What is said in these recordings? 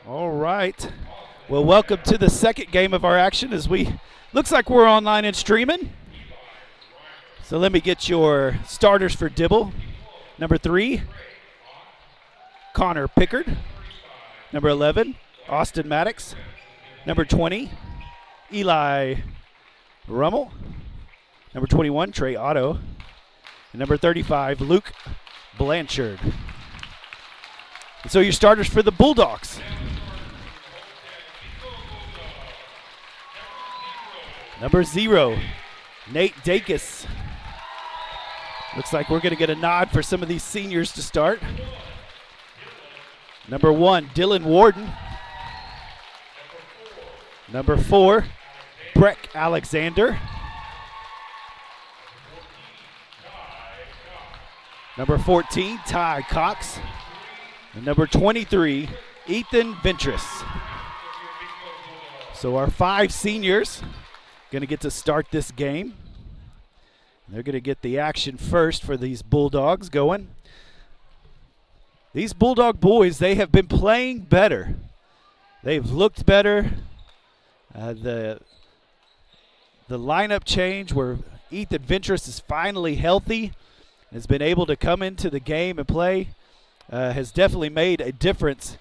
All right. Well, welcome to the second game of our action as looks like we're online and streaming. So let me get your starters for Dibble. Number 3, Connor Pickard. Number 11, Austin Maddox. Number 20, Eli Rummel. Number 21, Trey Otto. And number 35, Luke Blanchard. And so your starters for the Bulldogs. Number 0, Nate Dacus. Looks like we're going to get a nod for some of these seniors to start. Number 1, Dylan Warden. Number 4, Breck Alexander. Number 14, Ty Cox. And number 23, Ethan Ventris. So our 5 seniors going to get to start this game. They're going to get the action first for these Bulldogs going. These Bulldog boys, they have been playing better. They've looked better. The lineup change where Ethan Ventris is finally healthy, has been able to come into the game and play, has definitely made a difference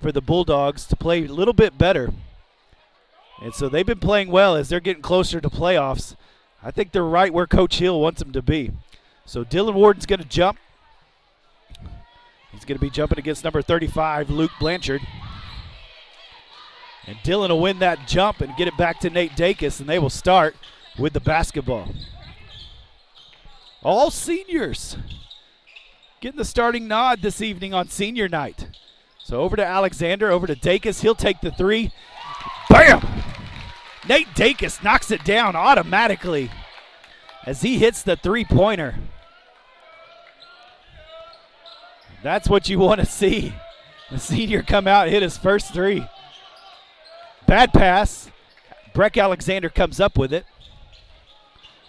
for the Bulldogs to play a little bit better. And so they've been playing well as they're getting closer to playoffs. I think they're right where Coach Hill wants them to be. So Dylan Warden's going to jump. He's going to be jumping against number 35, Luke Blanchard. And Dylan will win that jump and get it back to Nate Dacus, and they will start with the basketball. All seniors getting the starting nod this evening on senior night. So over to Alexander, over to Dacus. He'll take the 3. Bam! Nate Dacus knocks it down automatically as he hits the 3-pointer. That's what you want to see. The senior come out and hit his first 3. Bad pass. Breck Alexander comes up with it.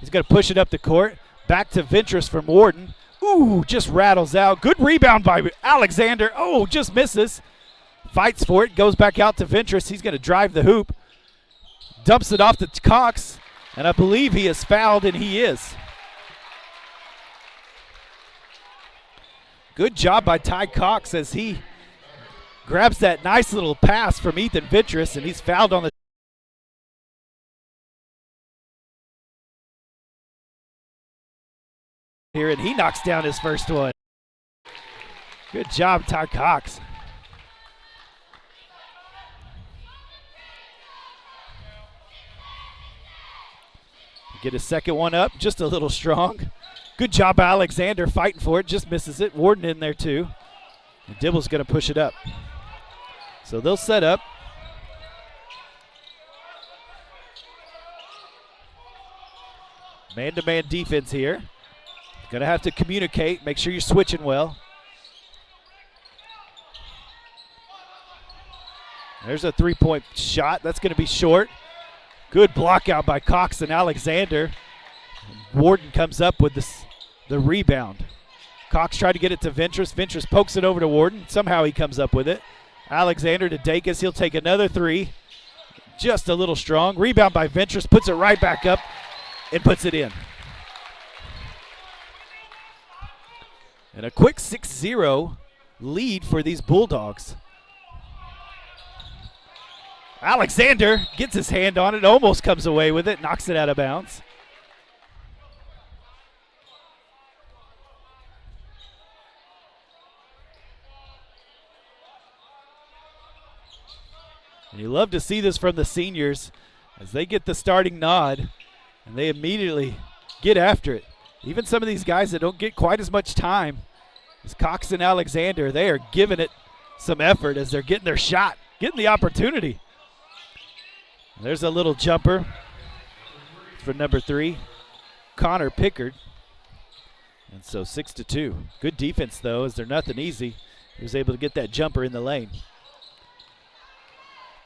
He's going to push it up the court. Back to Ventris from Warden. Ooh, just rattles out. Good rebound by Alexander. Oh, just misses. Fights for it. Goes back out to Ventris. He's going to drive the hoop. Dumps it off to Cox. And I believe he is fouled, and he is. Good job by Ty Cox as he grabs that nice little pass from Ethan Ventris, and he's fouled on the here, and he knocks down his first one. Good job, Ty Cox. Get his second one up, just a little strong. Good job by Alexander fighting for it, just misses it. Warden in there too. And Dibble's going to push it up. So they'll set up. Man-to-man defense here. Going to have to communicate, make sure you're switching well. There's a 3-point shot. That's going to be short. Good block out by Cox and Alexander. Warden comes up with the rebound. Cox tried to get it to Ventris. Ventris pokes it over to Warden. Somehow he comes up with it. Alexander to Dacus. He'll take another 3. Just a little strong. Rebound by Ventris. Puts it right back up and puts it in. And a quick 6-0 lead for these Bulldogs. Alexander gets his hand on it, almost comes away with it, knocks it out of bounds. And you love to see this from the seniors as they get the starting nod and they immediately get after it. Even some of these guys that don't get quite as much time as Cox and Alexander, they are giving it some effort as they're getting their shot, getting the opportunity. There's a little jumper for number 3, Connor Pickard. And so 6-2. Good defense, though, as they're nothing easy. He was able to get that jumper in the lane.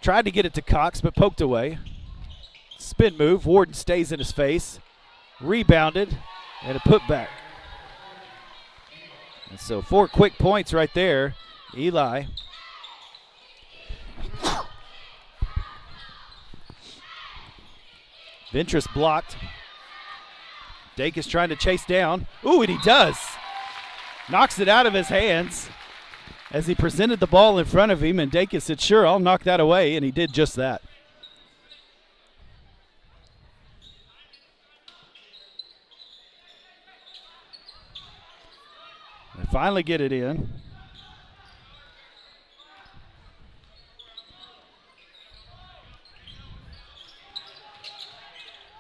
Tried to get it to Cox, but poked away. Spin move. Warden stays in his face. Rebounded, and a putback. And so 4 quick points right there. Eli Ventress blocked. Dake is trying to chase down. Ooh, and he does. Knocks it out of his hands as he presented the ball in front of him, and Dake said, sure, I'll knock that away, and he did just that. They finally get it in.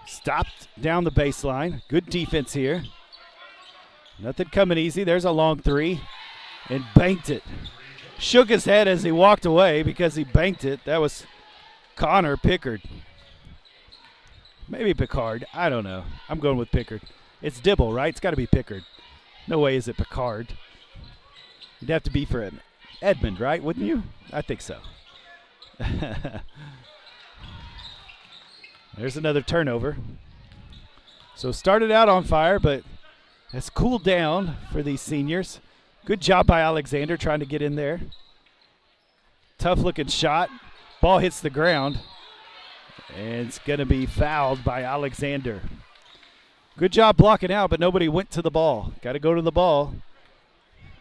Stopped down the baseline. Good defense here. Nothing coming easy. There's a long three. And banked it. Shook his head as he walked away because he banked it. That was Connor Pickard. Maybe Picard. I don't know. I'm going with Pickard. It's Dibble, right? It's got to be Pickard. No way is it Picard. You'd have to be for Edmund, right? Wouldn't you? I think so. There's another turnover. So started out on fire, but has cooled down for these seniors. Good job by Alexander trying to get in there. Tough looking shot. Ball hits the ground. And it's going to be fouled by Alexander. Good job blocking out, but nobody went to the ball. Got to go to the ball.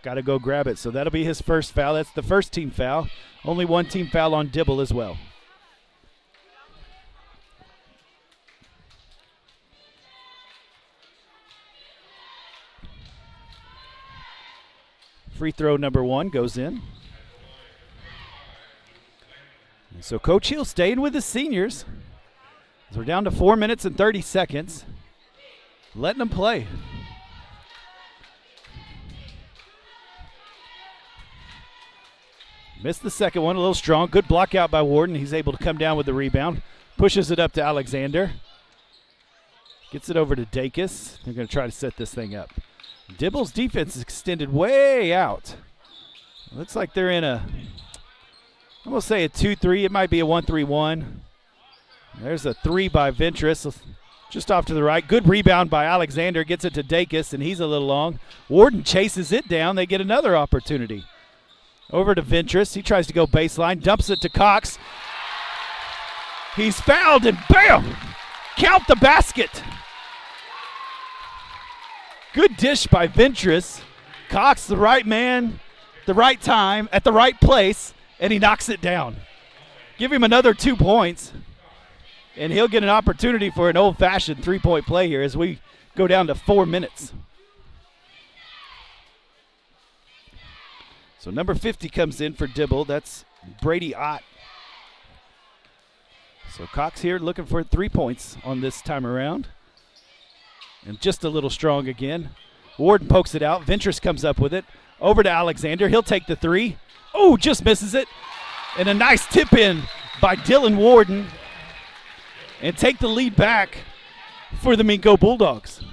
Got to go grab it. So that'll be his first foul. That's the first team foul. Only one team foul on Dibble as well. Free throw number one goes in. And so Coach Hill staying with the seniors. So we're down to 4 minutes and 30 seconds. Letting them play. Missed the second one, a little strong. Good block out by Warden. He's able to come down with the rebound. Pushes it up to Alexander. Gets it over to Dacus. They're going to try to set this thing up. Dibble's defense is extended way out. Looks like they're in I'm going to say a 2-3. It might be a 1-3-1. There's a three by Ventress. Just off to the right. Good rebound by Alexander. Gets it to Dacus, and he's a little long. Warden chases it down. They get another opportunity. Over to Ventress. He tries to go baseline. Dumps it to Cox. He's fouled, and bam! Count the basket. Good dish by Ventress. Cox, the right man, the right time, at the right place, and he knocks it down. Give him another 2 points, and he'll get an opportunity for an old-fashioned three-point play here as we go down to 4 minutes. So number 50 comes in for Dibble. That's Brady Ott. So Cox here looking for 3 points on this time around. And just a little strong again. Warden pokes it out. Ventress comes up with it. Over to Alexander. He'll take the three. Oh, just misses it. And a nice tip in by Dylan Warden. And take the lead back for the Minco Bulldogs.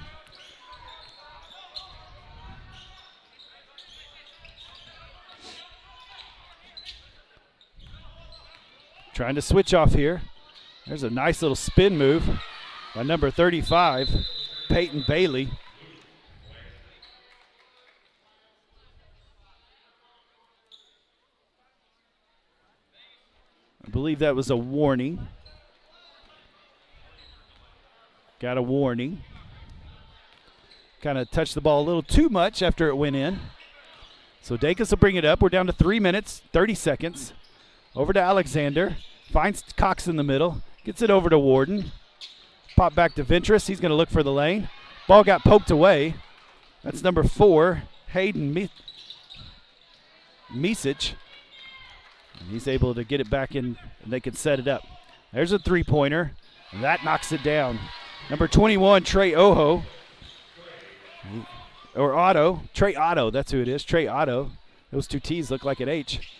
Trying to switch off here. There's a nice little spin move by number 35. Peyton Bailey. I believe that was a warning. Got a warning. Kind of touched the ball a little too much after it went in. So Dacus will bring it up. We're down to 3 minutes, 30 seconds. Over to Alexander. Finds Cox in the middle. Gets it over to Warden. Pop back to Ventress. He's going to look for the lane. Ball got poked away. That's number 4, Hayden Misic. And he's able to get it back in, and they can set it up. There's a three-pointer. And that knocks it down. Number 21, Trey Oho. Or Otto. Trey Otto, that's who it is. Trey Otto. Those two T's look like an H.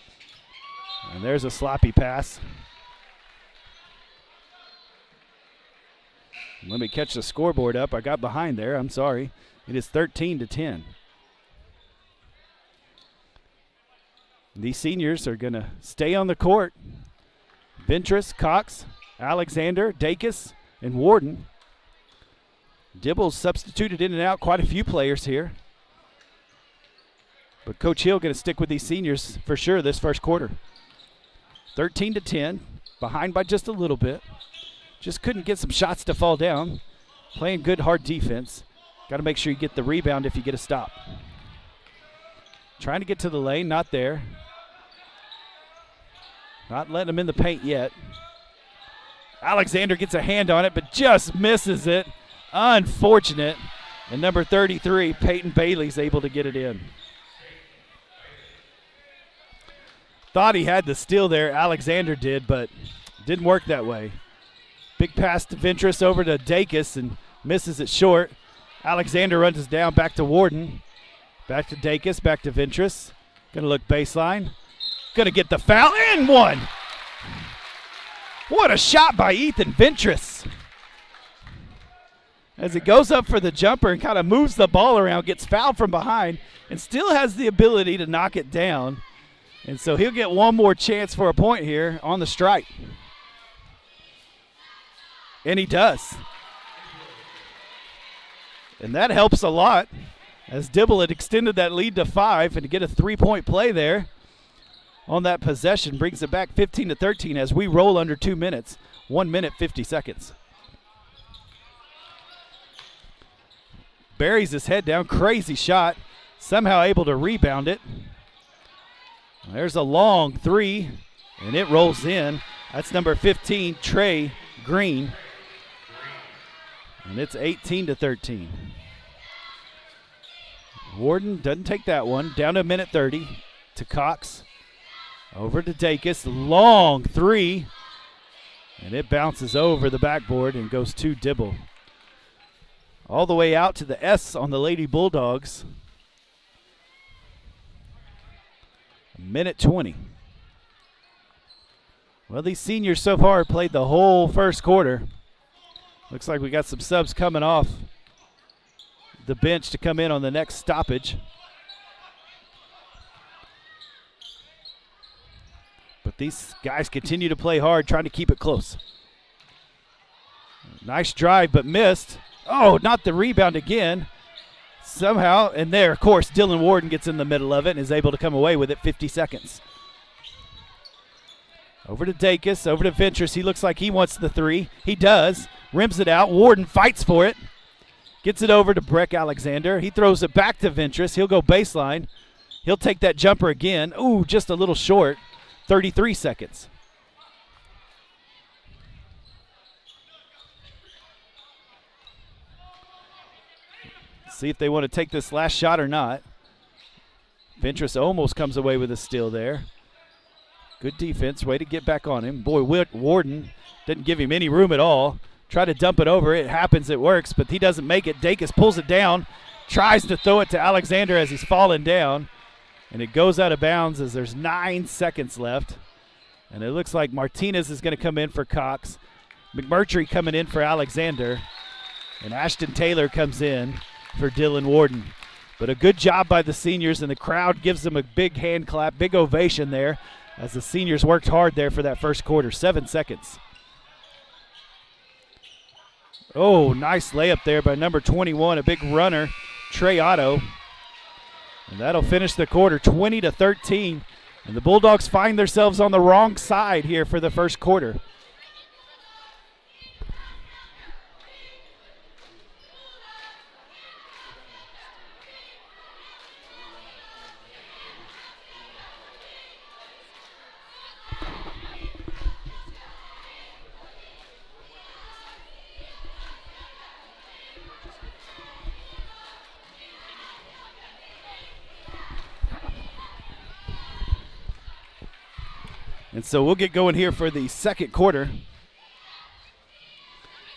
And there's a sloppy pass. Let me catch the scoreboard up. I got behind there. I'm sorry. It is 13-10. These seniors are going to stay on the court. Ventress, Cox, Alexander, Dacus, and Warden. Dibble's substituted in and out quite a few players here. But Coach Hill going to stick with these seniors for sure this first quarter. 13-10, behind by just a little bit. just couldn't get some shots to fall down. Playing good, hard defense. Got to make sure you get the rebound if you get a stop. Trying to get to the lane, not there. Not letting him in the paint yet. Alexander gets a hand on it, but just misses it. Unfortunate. And number 33, Peyton Bailey's able to get it in. Thought he had the steal there, Alexander did, but didn't work that way. Big pass to Ventress over to Dacus and misses it short. Alexander runs us down, back to Warden. Back to Dacus, back to Ventress. Gonna look baseline. Gonna get the foul, and one. What a shot by Ethan Ventress. As he goes up for the jumper and kind of moves the ball around, gets fouled from behind, and still has the ability to knock it down. And so he'll get one more chance for a point here on the strike. And he does. And that helps a lot, as Dibble had extended that lead to 5, and to get a 3-point play there on that possession brings it back 15-13 as we roll under 2 minutes, 1 minute 50 seconds. Buries his head down, crazy shot, somehow able to rebound it. There's a long 3, and it rolls in. That's number 15, Trey Green. And it's 18-13. Warden doesn't take that one. Down to a minute 30 to Cox. Over to Dacus. Long 3. And it bounces over the backboard and goes to Dibble. All the way out to the S on the Lady Bulldogs. Minute 20. Well, these seniors so far played the whole first quarter. Looks like we got some subs coming off the bench to come in on the next stoppage. But these guys continue to play hard, trying to keep it close. Nice drive, but missed. Oh, not the rebound again. Somehow, and there, of course, Dylan Warden gets in the middle of it and is able to come away with it. 50 seconds. Over to Dacus, over to Ventress. He looks like he wants the 3. He does. Rims it out. Warden fights for it. Gets it over to Breck Alexander. He throws it back to Ventress. He'll go baseline. He'll take that jumper again. Ooh, just a little short. 33 seconds. See if they want to take this last shot or not. Ventress almost comes away with a steal there. Good defense, way to get back on him. Boy, Warden didn't give him any room at all. Try to dump it over. It happens, it works, but he doesn't make it. Dacus pulls it down, tries to throw it to Alexander as he's falling down, and it goes out of bounds as there's 9 seconds left. And it looks like Martinez is going to come in for Cox. McMurtry coming in for Alexander. And Ashton Taylor comes in for Dylan Warden. But a good job by the seniors, and the crowd gives them a big hand clap, big ovation there as the seniors worked hard there for that first quarter. 7 seconds. Oh, nice layup there by number 21, a big runner, Trey Otto. And that'll finish the quarter 20-13. And the Bulldogs find themselves on the wrong side here for the first quarter. And so we'll get going here for the second quarter.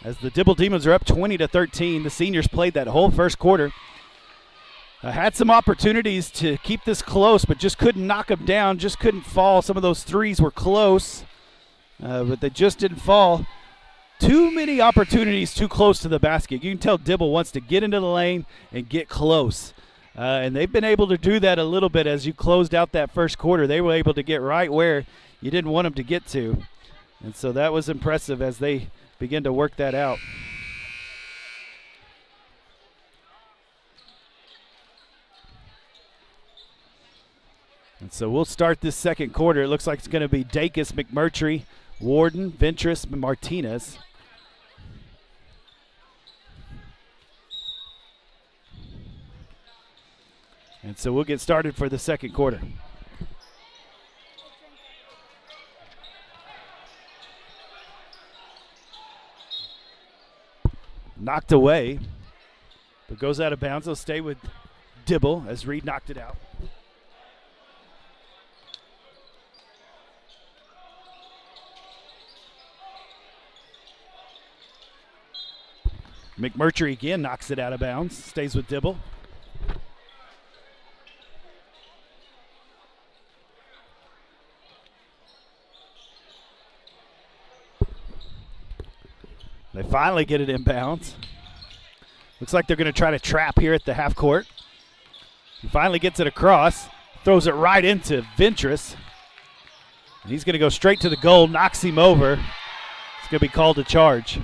As the Dibble Demons are up 20-13. The seniors played that whole first quarter. Had some opportunities to keep this close, but just couldn't knock them down, just couldn't fall. Some of those threes were close, but they just didn't fall. Too many opportunities too close to the basket. You can tell Dibble wants to get into the lane and get close. And they've been able to do that a little bit as you closed out that first quarter. They were able to get right where you didn't want them to get to. And so that was impressive as they begin to work that out. And so we'll start this second quarter. It looks like it's going to be Dacus, McMurtry, Warden, Ventress, Martinez. And so we'll get started for the second quarter. Knocked away, but goes out of bounds. They'll stay with Dibble as Reed knocked it out. McMurtry again knocks it out of bounds, stays with Dibble. They finally get it inbounds. Looks like they're going to try to trap here at the half court. He finally gets it across, throws it right into Ventress. And he's going to go straight to the goal, knocks him over. It's going to be called a charge.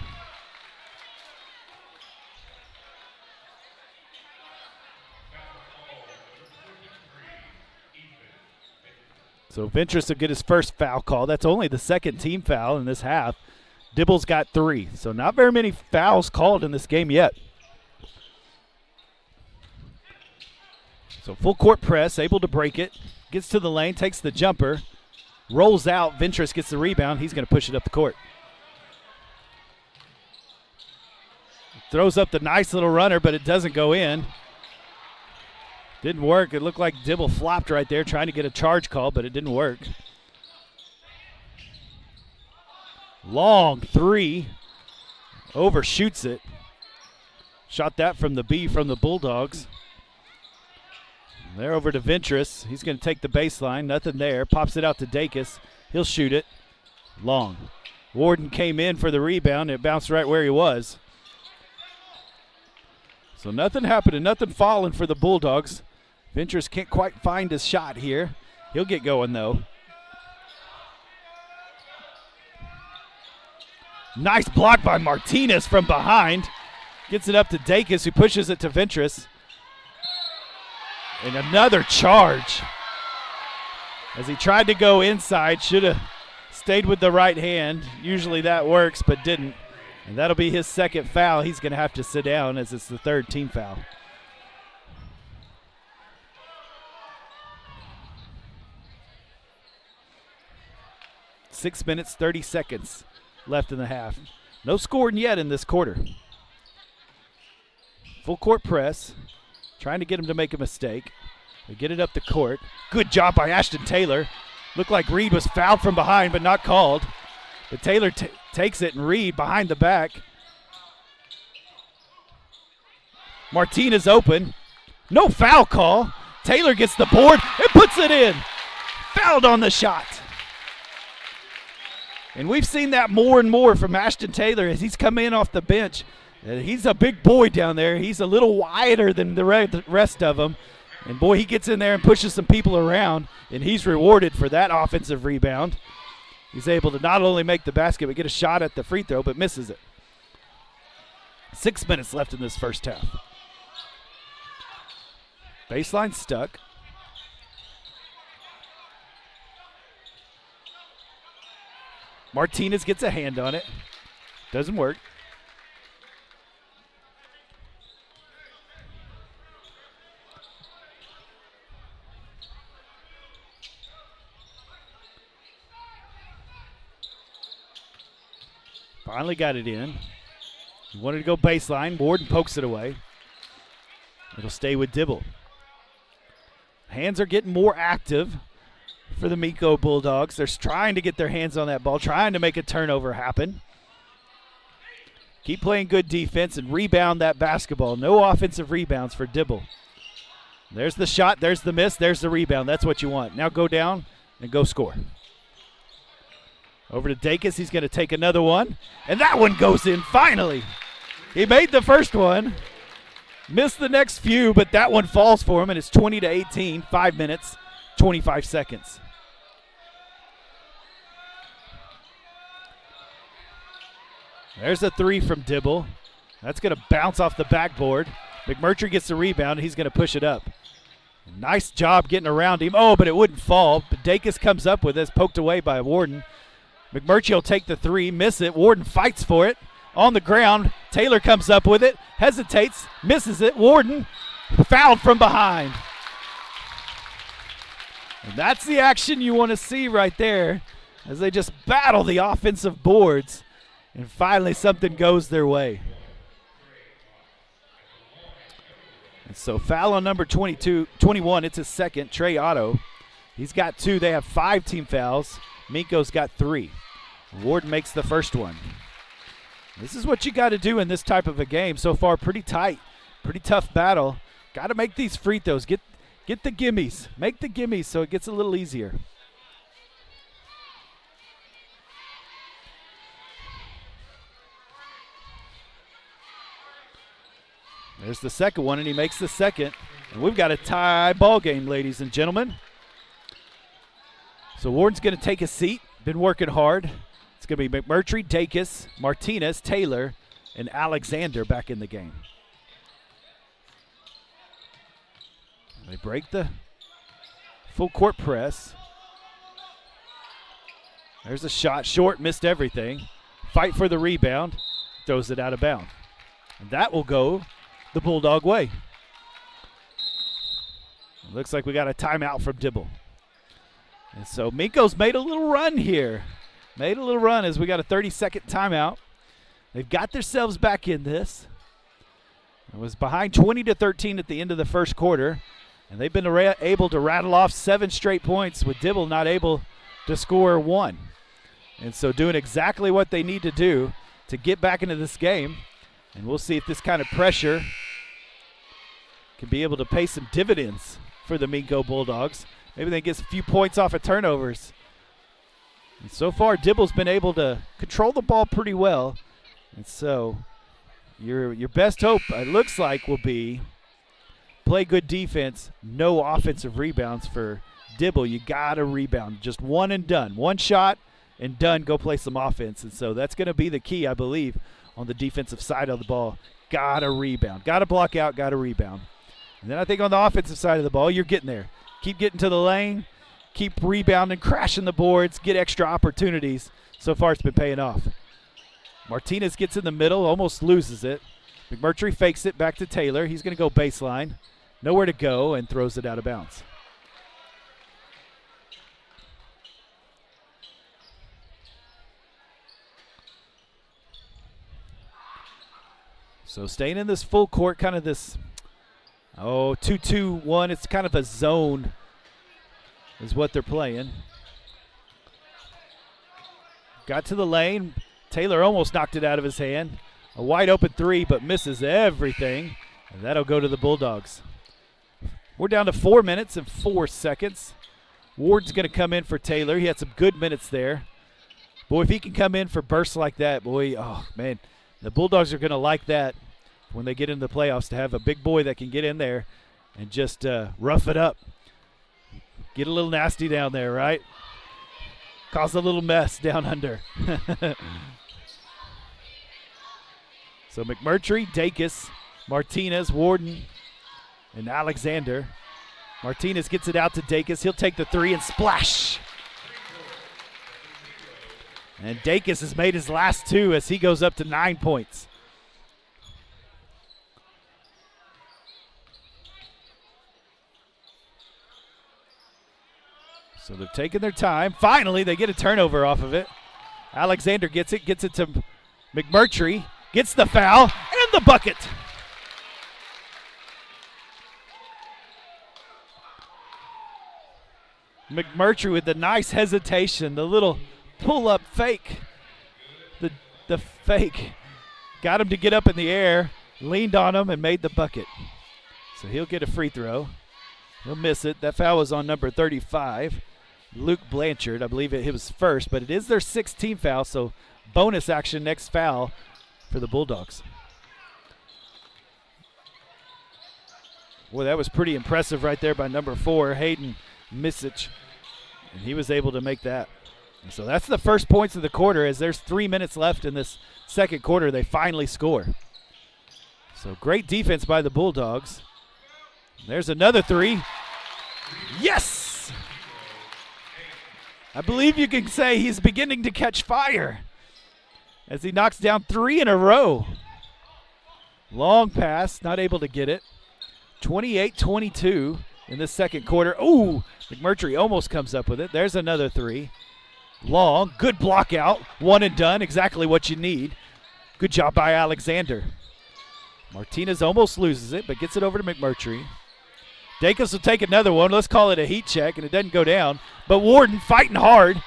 So Ventress will get his first foul call. That's only the second team foul in this half. Dibble's got 3, so not very many fouls called in this game yet. So full court press, able to break it. Gets to the lane, takes the jumper, rolls out. Ventress gets the rebound. He's going to push it up the court. Throws up the nice little runner, but it doesn't go in. Didn't work. It looked like Dibble flopped right there trying to get a charge call, but it didn't work. Long 3. Overshoots it. Shot that from the B from the Bulldogs. They're over to Ventress. He's going to take the baseline. Nothing there. Pops it out to Dacus. He'll shoot it. Long. Warden came in for the rebound. It bounced right where he was. So nothing happening. Nothing falling for the Bulldogs. Ventress can't quite find his shot here. He'll get going, though. Nice block by Martinez from behind. Gets it up to Dacus, who pushes it to Ventress. And another charge. As he tried to go inside, should have stayed with the right hand. Usually that works, but didn't. And that'll be his second foul. He's going to have to sit down as it's the third team foul. Six minutes, 30 seconds left in the half. No scoring yet in this quarter. Full court press. Trying to get him to make a mistake. They get it up the court. Good job by Ashton Taylor. Looked like Reed was fouled from behind, but not called. But Taylor takes it, and Reed behind the back. Martinez open. No foul call. Taylor gets the board and puts it in. Fouled on the shot. And we've seen that more and more from Ashton Taylor as he's come in off the bench. He's a big boy down there. He's a little wider than the rest of them. And, boy, he gets in there and pushes some people around, and he's rewarded for that offensive rebound. He's able to not only make the basket but get a shot at the free throw, but misses it. 6 minutes left in this first half. Baseline stuck. Martinez gets a hand on it. Doesn't work. Finally got it in. He wanted to go baseline. Warden pokes it away. It'll stay with Dibble. Hands are getting more active for the Minco Bulldogs. They're trying to get their hands on that ball, trying to make a turnover happen. Keep playing good defense and rebound that basketball. No offensive rebounds for Dibble. There's the shot, there's the miss, there's the rebound. That's what you want. Now go down and go score. Over to Dacus. He's going to take another one. And that one goes in finally. He made the first one. Missed the next few, but that one falls for him, and it's 20-18, 5 minutes, 25 seconds. There's a three from Dibble. That's going to bounce off the backboard. McMurtry gets the rebound, and he's going to push it up. Nice job getting around him. Oh, but it wouldn't fall. But Dacus comes up with this, poked away by Warden. McMurtry will take the three, miss it. Warden fights for it. On the ground, Taylor comes up with it, hesitates, misses it. Warden fouled from behind. And that's the action you want to see right there as they just battle the offensive boards. And finally something goes their way. And so foul on number 21. It's his second, Trey Otto. He's got 2. They have 5 team fouls. Minco's got 3. Ward makes the first one. This is what you got to do in this type of a game. So far, pretty tight, pretty tough battle. Got to make these free throws. Get the gimmies. Make the gimmies so it gets a little easier. There's the second one, and he makes the second. And we've got a tie ball game, ladies and gentlemen. So Warden's going to take a seat. Been working hard. It's going to be McMurtry, Dacus, Martinez, Taylor, and Alexander back in the game. They break the full court press. There's a shot. Short, missed everything. Fight for the rebound. Throws it out of bounds. And that will go the Bulldog way. It looks like we got a timeout from Dibble. And so Minco's made a little run here. Made a little run as we got a 30-second timeout. They've got themselves back in this. It was behind 20-13 at the end of the first quarter. And they've been able to rattle off 7 straight points with Dibble not able to score 1. And so doing exactly what they need to do to get back into this game. And we'll see if this kind of pressure can be able to pay some dividends for the Minco Bulldogs. Maybe they get a few points off of turnovers. And so far, Dibble's been able to control the ball pretty well. And so your best hope, it looks like, will be play good defense, no offensive rebounds for Dibble. You got to rebound. Just one and done. One shot and done. Go play some offense. And so that's going to be the key, I believe, on the defensive side of the ball. Got to rebound. Got to block out. Got to rebound. And then I think on the offensive side of the ball, you're getting there. Keep getting to the lane. Keep rebounding, crashing the boards, get extra opportunities. So far it's been paying off. Martinez gets in the middle, almost loses it. McMurtry fakes it back to Taylor. He's going to go baseline. Nowhere to go, and throws it out of bounds. So staying in this full court, kind of this 2-2-1. It's kind of a zone is what they're playing. Got to the lane. Taylor almost knocked it out of his hand. A wide open 3, but misses everything. And that'll go to the Bulldogs. We're down to 4 minutes and 4 seconds. Ward's going to come in for Taylor. He had some good minutes there. Boy, if he can come in for bursts like that, boy, oh, man, the Bulldogs are going to like that when they get into the playoffs, to have a big boy that can get in there and just rough it up. Get a little nasty down there, right? Cause a little mess down under. So McMurtry, Dacus, Martinez, Warden, and Alexander. Martinez gets it out to Dacus. He'll take the 3 and splash. And Dacus has made his last 2 as he goes up to 9 points. So they're taking their time. Finally, they get a turnover off of it. Alexander gets it to McMurtry, gets the foul, and the bucket. McMurtry with the nice hesitation, the little pull-up fake. The fake got him to get up in the air, leaned on him, and made the bucket. So he'll get a free throw. He'll miss it. That foul was on number 35. Luke Blanchard, I believe it was first, but it is their 16th foul, so bonus action next foul for the Bulldogs. Boy, that was pretty impressive right there by number 4, Hayden Misic, and he was able to make that. And so that's the first points of the quarter. As there's 3 minutes left in this second quarter, they finally score. So great defense by the Bulldogs. There's another 3. Yes! I believe you can say he's beginning to catch fire as he knocks down 3 in a row. Long pass, not able to get it. 28-22 in this second quarter. Ooh, McMurtry almost comes up with it. There's another three. Long, good block out. One and done, exactly what you need. Good job by Alexander. Martinez almost loses it, but gets it over to McMurtry. Dacus will take another one. Let's call it a heat check, and it doesn't go down. But Warden fighting hard.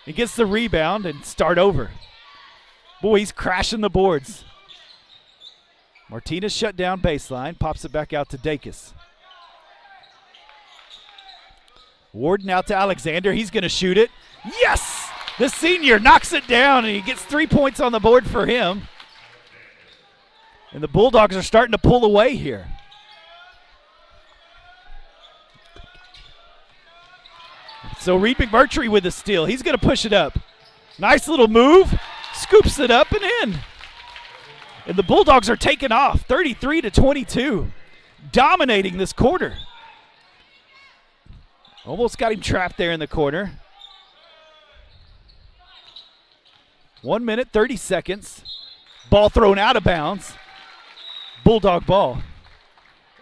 He gets the rebound and start over. Boy, he's crashing the boards. Martinez shut down baseline, pops it back out to Dacus. Warden out to Alexander. He's going to shoot it. Yes! The senior knocks it down, and he gets 3 points on the board for him. And the Bulldogs are starting to pull away here. So Reed McMurtry with the steal. He's going to push it up. Nice little move. Scoops it up and in. And the Bulldogs are taking off, 33-22. Dominating this quarter. Almost got him trapped there in the corner. 1 minute, 30 seconds. Ball thrown out of bounds. Bulldog ball.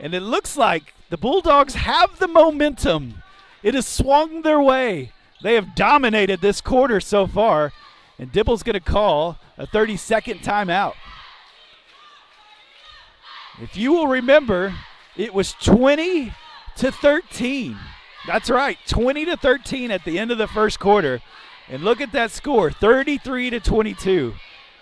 And it looks like the Bulldogs have the momentum. It has swung their way. They have dominated this quarter so far. And Dibble's going to call a 30-second timeout. If you will remember, it was 20-13. That's right, 20-13 at the end of the first quarter. And look at that score, 33-22.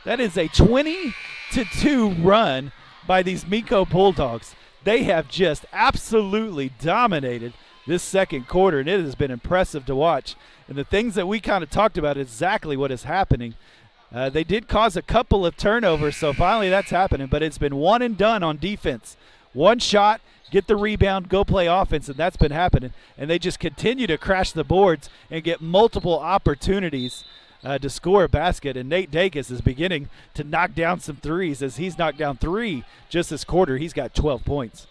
That is a 20-2 run by these Minco Bulldogs. They have just absolutely dominated this second quarter, and it has been impressive to watch. And the things that we kind of talked about is exactly what is happening. They did cause a couple of turnovers, so finally that's happening, but it's been one and done on defense. One shot, get the rebound, go play offense, and that's been happening. And they just continue to crash the boards and get multiple opportunities to score a basket. And Nate Dacus is beginning to knock down some threes, as he's knocked down 3 just this quarter. He's got 12 points.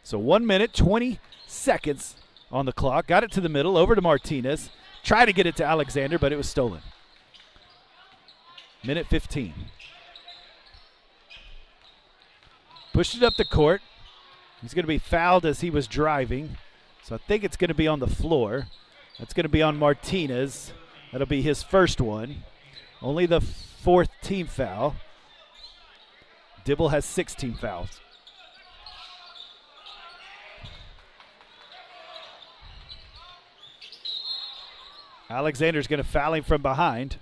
So 1 minute, 20 seconds on the clock. Got it to the middle, over to Martinez. Tried to get it to Alexander, but it was stolen. Minute 15. Pushed it up the court. He's going to be fouled as he was driving. So I think it's going to be on the floor. That's going to be on Martinez. That'll be his first one. Only the 4th team foul. Dibble has 16 fouls. Alexander's going to foul him from behind.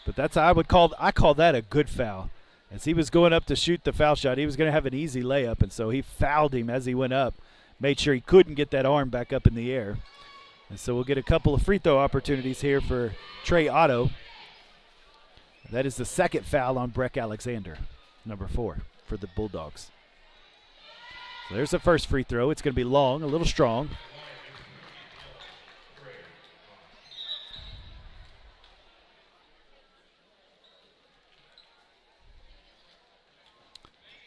But I call that a good foul. As he was going up to shoot the foul shot, he was going to have an easy layup, and so he fouled him as he went up. Made sure he couldn't get that arm back up in the air. And so we'll get a couple of free throw opportunities here for Trey Otto. That is the second foul on Breck Alexander, number 4 for the Bulldogs. So there's the first free throw. It's going to be long, a little strong.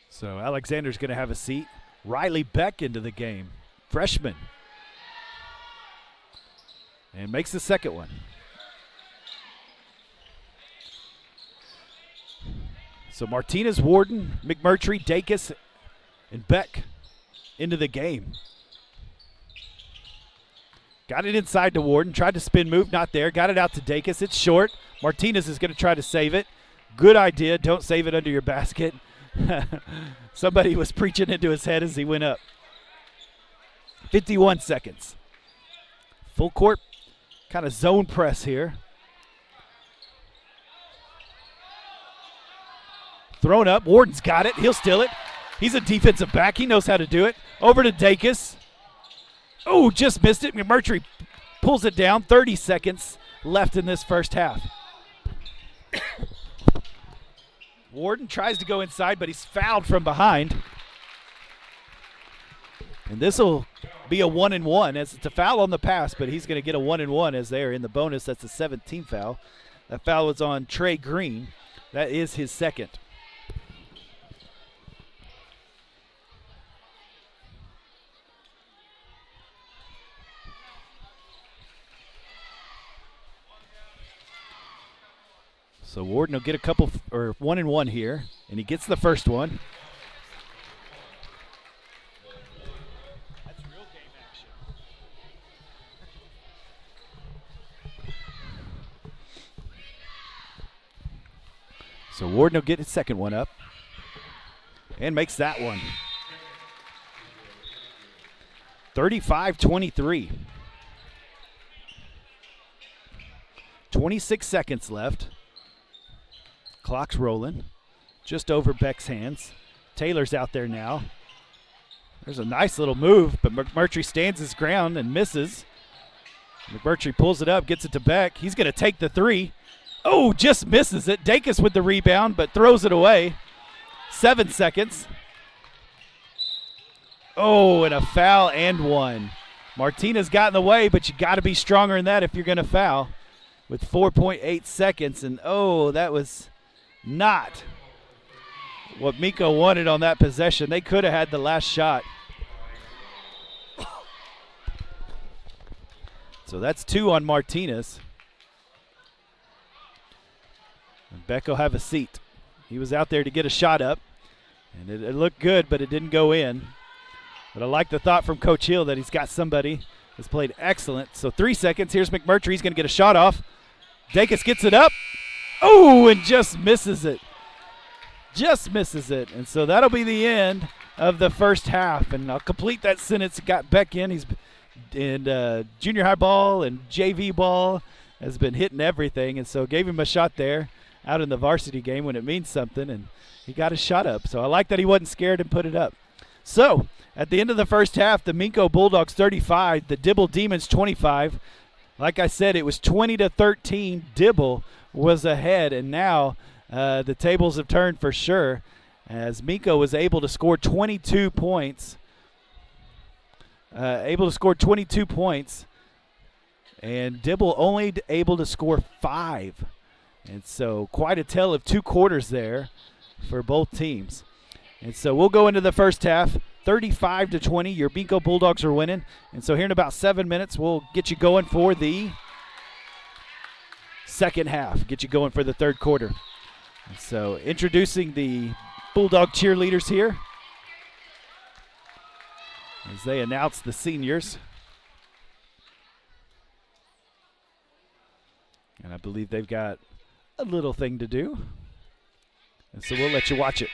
So Alexander's going to have a seat. Riley Beck into the game, freshman. And makes the second one. So Martinez, Warden, McMurtry, Dacus, and Beck into the game. Got it inside to Warden. Tried to spin move, not there. Got it out to Dacus. It's short. Martinez is going to try to save it. Good idea. Don't save it under your basket. Somebody was preaching into his head as he went up. 51 seconds. Full court kind of zone press here. Thrown up. Warden's got it. He'll steal it. He's a defensive back. He knows how to do it. Over to Dacus. Oh, just missed it. McMurtry pulls it down. 30 seconds left in this first half. Warden tries to go inside, but he's fouled from behind. And this will be a 1-and-1, as it's a foul on the pass, but he's going to get a 1-and-1 as they are in the bonus. That's a 17th foul. That foul was on Trey Green. That is his second. So Warden will get a couple, or 1-and-1 here, and he gets the first one. So Warden will get his second one up and makes that one. 35-23. 26 seconds left. Clock's rolling. Just over Beck's hands. Taylor's out there now. There's a nice little move, but McMurtry stands his ground and misses. McMurtry pulls it up, gets it to Beck. He's going to take the three. Oh, just misses it. Dacus with the rebound, but throws it away. 7 seconds. Oh, and a foul and one. Martinez got in the way, but you got to be stronger than that if you're going to foul with 4.8 seconds. And, oh, that was not what Minco wanted on that possession. They could have had the last shot. So that's 2 on Martinez. And Beck will have a seat. He was out there to get a shot up, and it looked good, but it didn't go in. But I like the thought from Coach Hill that he's got somebody that's played excellent. So 3 seconds. Here's McMurtry. He's going to get a shot off. Dacus gets it up. Oh, and just misses it. Just misses it. And so that'll be the end of the first half. And I'll complete that sentence. Got Beck in. He's in junior high ball and JV ball, has been hitting everything. And so gave him a shot there out in the varsity game when it means something. And he got his shot up. So I like that he wasn't scared and put it up. So at the end of the first half, the Minco Bulldogs 35, the Dibble Demons 25. Like I said, it was 20-13. Dibble was ahead, and now the tables have turned for sure as Minco was able to score 22 points. And Dibble only able to score 5. And so quite a tell of 2 quarters there for both teams. And so we'll go into the first half. 35-20, your Minco Bulldogs are winning. And so here in about 7 minutes, we'll get you going for the second half, get you going for the third quarter. And so introducing the Bulldog cheerleaders here as they announce the seniors. And I believe they've got a little thing to do. And so we'll let you watch it.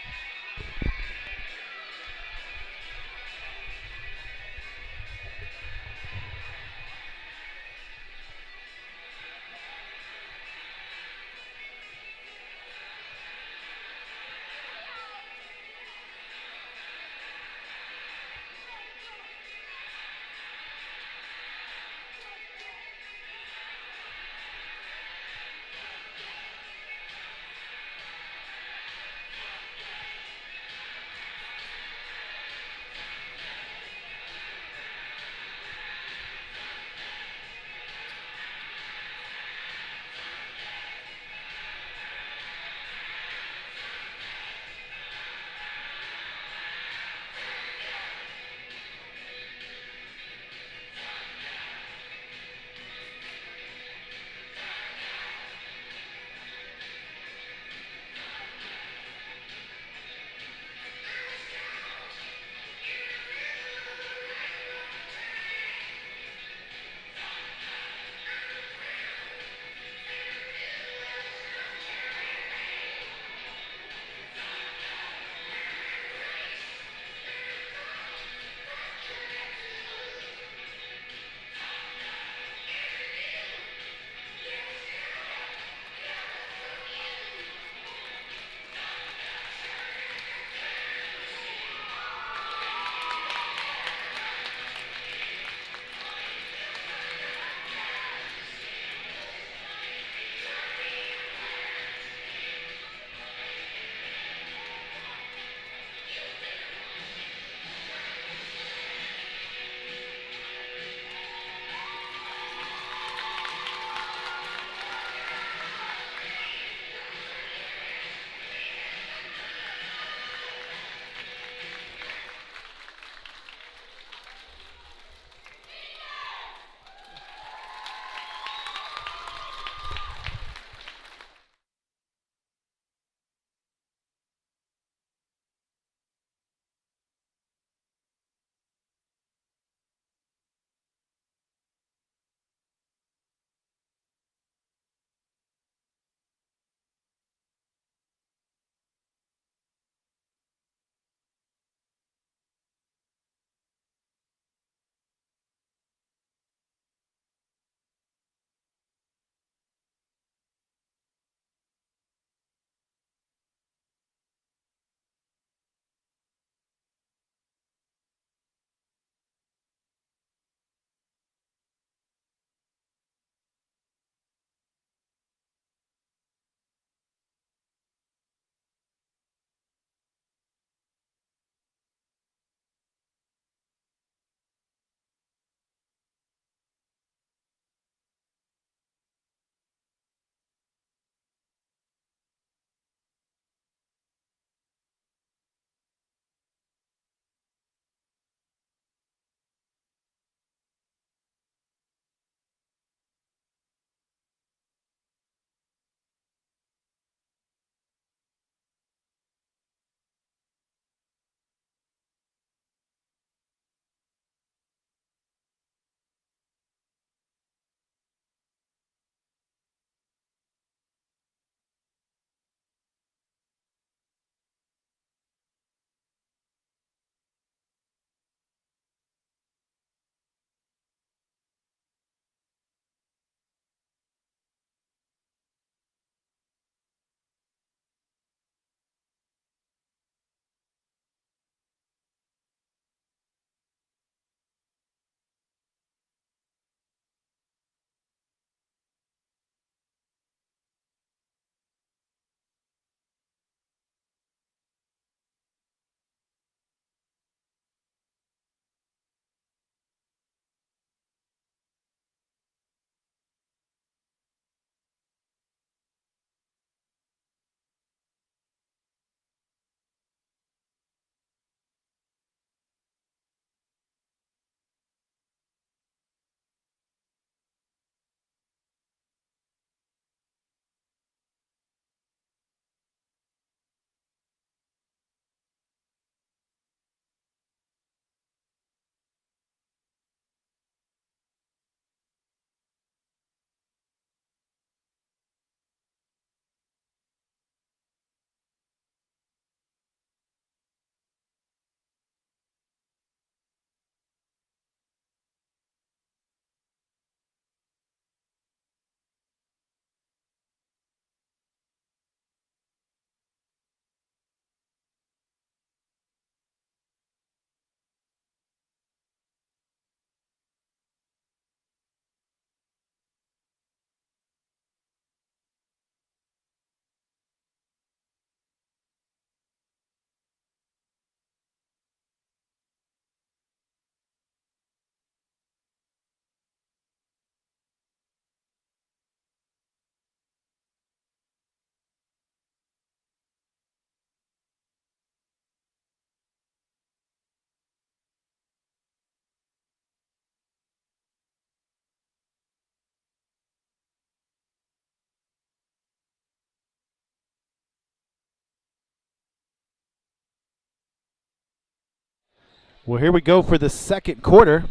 Well, here we go for the second quarter.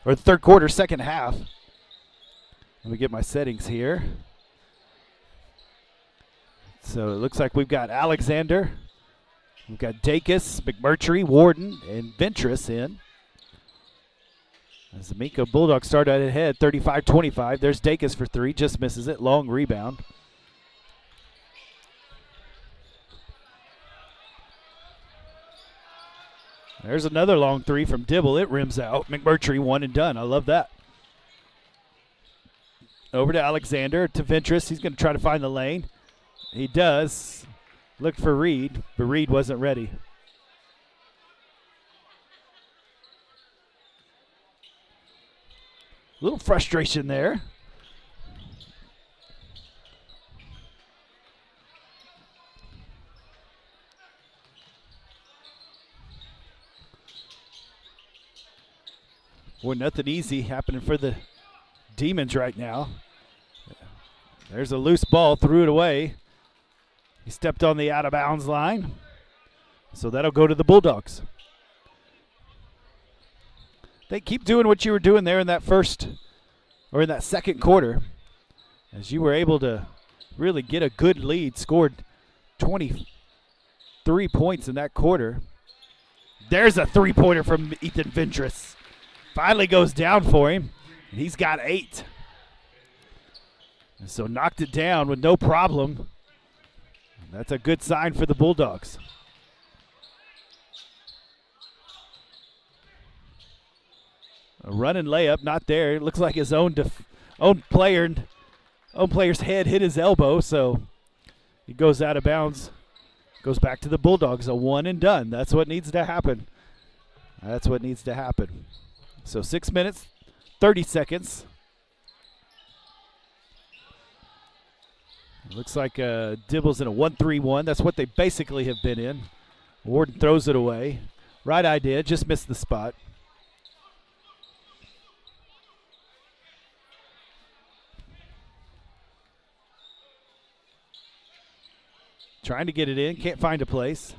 Or the third quarter, second half. Let me get my settings here. So it looks like we've got Alexander, we've got Dacus, McMurtry, Warden, and Ventress in. As the Minco Bulldogs start out ahead, 35-25. There's Dacus for three, just misses it. Long rebound. There's another long three from Dibble. It rims out. McMurtry, one and done. I love that. Over to Alexander, to Ventress. He's going to try to find the lane. He does. Looked for Reed, but Reed wasn't ready. A little frustration there. Boy, nothing easy happening for the Demons right now. There's a loose ball, threw it away. He stepped on the out-of-bounds line. So that'll go to the Bulldogs. They keep doing what you were doing there in that first, or in that second quarter, as you were able to really get a good lead, scored 23 points in that quarter. There's a three-pointer from Ethan Ventress. Finally goes down for him, and he's got 8. And so knocked it down with no problem. That's a good sign for the Bulldogs. A running layup, not there. It looks like his own player's head hit his elbow, so he goes out of bounds. Goes back to the Bulldogs, a one and done. That's what needs to happen. That's what needs to happen. So 6 minutes, 30 seconds. Looks like Dibble's in a 1-3-1. That's what they basically have been in. Warden throws it away. Right idea, just missed the spot. Trying to get it in, can't find a place.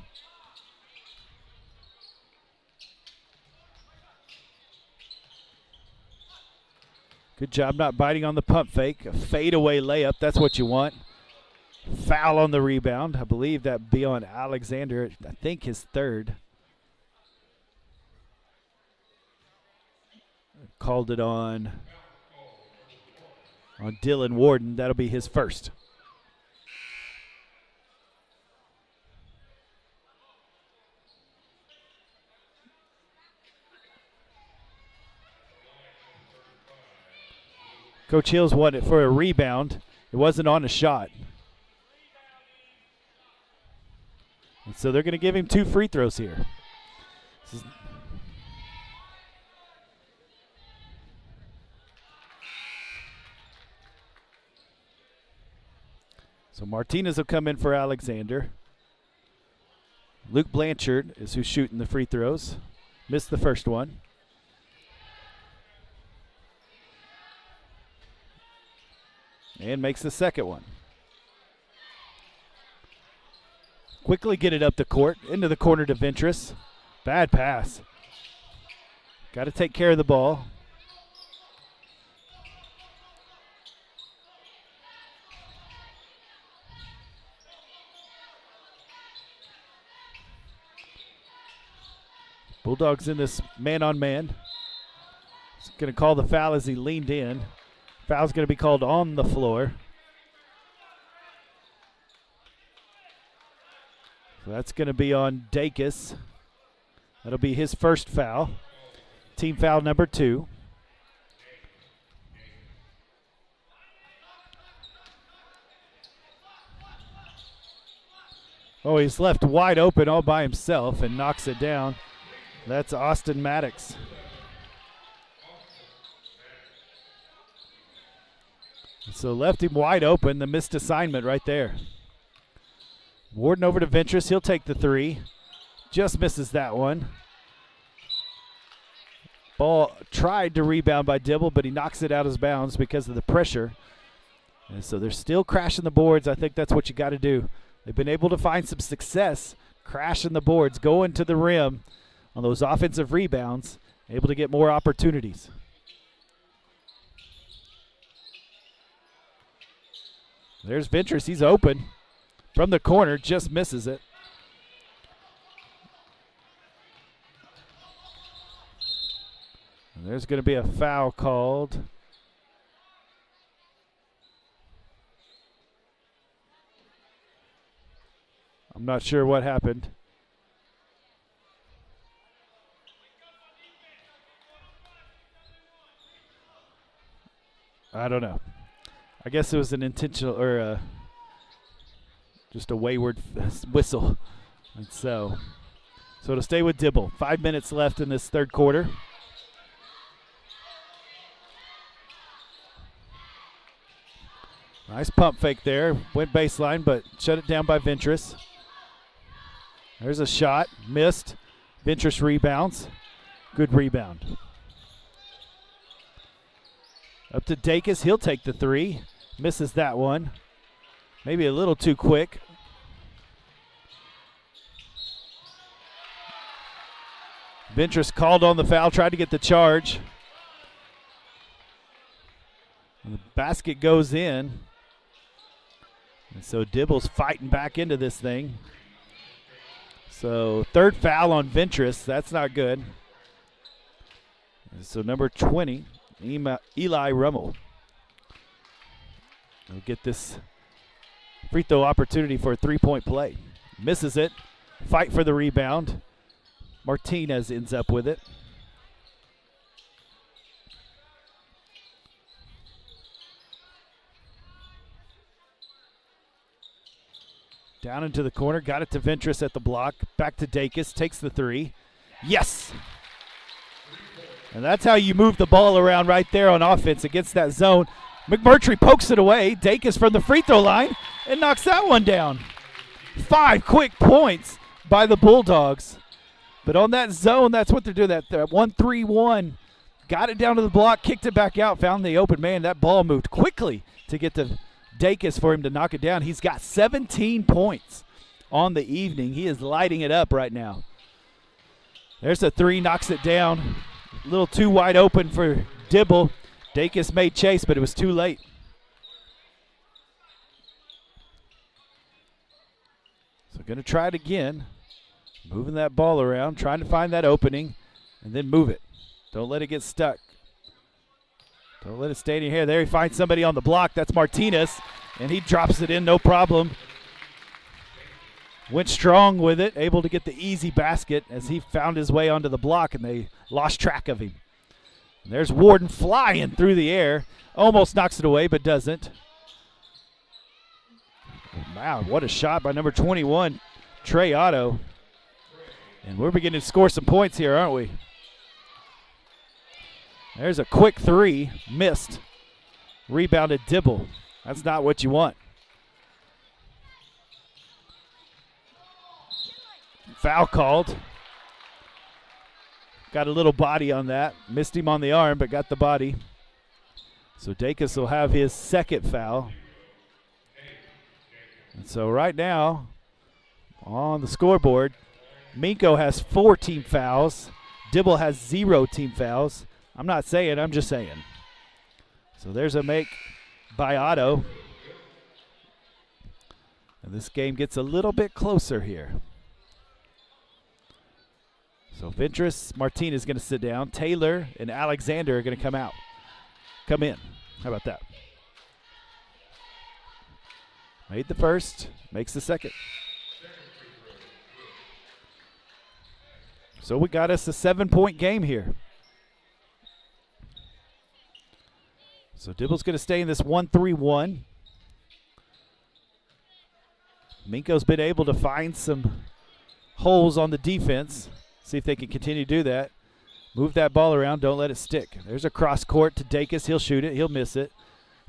Good job not biting on the pump fake. A fadeaway layup, that's what you want. Foul on the rebound. I believe that be on Alexander, I think his third. Called it on Dylan Warden. That'll be his first. Coach Hills wanted it for a rebound. It wasn't on a shot. And so they're going to give him 2 free throws here. So Martinez will come in for Alexander. Luke Blanchard is who's shooting the free throws. Missed the first one. And makes the second one. Quickly get it up the court, into the corner to Ventress. Bad pass. Got to take care of the ball. Bulldogs in this man-on-man. He's going to call the foul as he leaned in. Foul's going to be called on the floor. So that's going to be on Dacus. That'll be his first foul. Team foul number 2. Oh, he's left wide open all by himself and knocks it down. That's Austin Maddox. So left him wide open, the missed assignment right there. Warden over to Ventress, he'll take the 3. Just misses that one. Ball tried to rebound by Dibble, but he knocks it out of bounds because of the pressure. And so they're still crashing the boards. I think that's what you got to do. They've been able to find some success crashing the boards, going to the rim on those offensive rebounds, able to get more opportunities. There's Ventress. He's open from the corner, just misses it. And there's going to be a foul called. I'm not sure what happened. I don't know. I guess it was an intentional or just a wayward whistle. And so to stay with Dibble. 5 minutes left in this third quarter. Nice pump fake there. Went baseline, but shut it down by Ventress. There's a shot. Missed. Ventress rebounds. Good rebound. Up to Dacus. He'll take the three. Misses that one. Maybe a little too quick. Ventress called on the foul. Tried to get the charge. And the basket goes in. And so Dibble's fighting back into this thing. So third foul on Ventress. That's not good. And so number 20, Eli Rummel, will get this free throw opportunity for a three-point play. Misses it. Fight for the rebound. Martinez ends up with it. Down into the corner, got it to Ventress at the block. Back to Dacus, takes the three. Yes! And that's how you move the ball around right there on offense against that zone. McMurtry pokes it away. Dacus from the free throw line and knocks that one down. 5 quick points by the Bulldogs. But on that zone, that's what they're doing. That 1-3-1. Got it down to the block, kicked it back out, found the open man. That ball moved quickly to get to Dacus for him to knock it down. He's got 17 points on the evening. He is lighting it up right now. There's a three, knocks it down. A little too wide open for Dibble. Dacus made chase, but it was too late. So going to try it again. Moving that ball around, trying to find that opening, and then move it. Don't let it get stuck. Don't let it stay in your hair. There he finds somebody on the block. That's Martinez, and he drops it in, no problem. Went strong with it, able to get the easy basket as he found his way onto the block, and they lost track of him. And there's Warden flying through the air. Almost knocks it away, but doesn't. Wow, what a shot by number 21, Trey Otto. And we're beginning to score some points here, aren't we? There's a quick three, missed. Rebounded Dibble. That's not what you want. Foul called. Got a little body on that. Missed him on the arm, but got the body. So Dacus will have his second foul. And so right now, on the scoreboard, Minco has 4 team fouls. Dibble has 0 team fouls. I'm not saying, I'm just saying. So there's a make by Otto. And this game gets a little bit closer here. So Ventress, Martinez is going to sit down. Taylor and Alexander are going to come in. How about that? Made the first, makes the second. So we got us a 7-point game here. So Dibble's going to stay in this 1-3-1. Minco's been able to find some holes on the defense. See if they can continue to do that. Move that ball around. Don't let it stick. There's a cross court to Dacus. He'll shoot it. He'll miss it.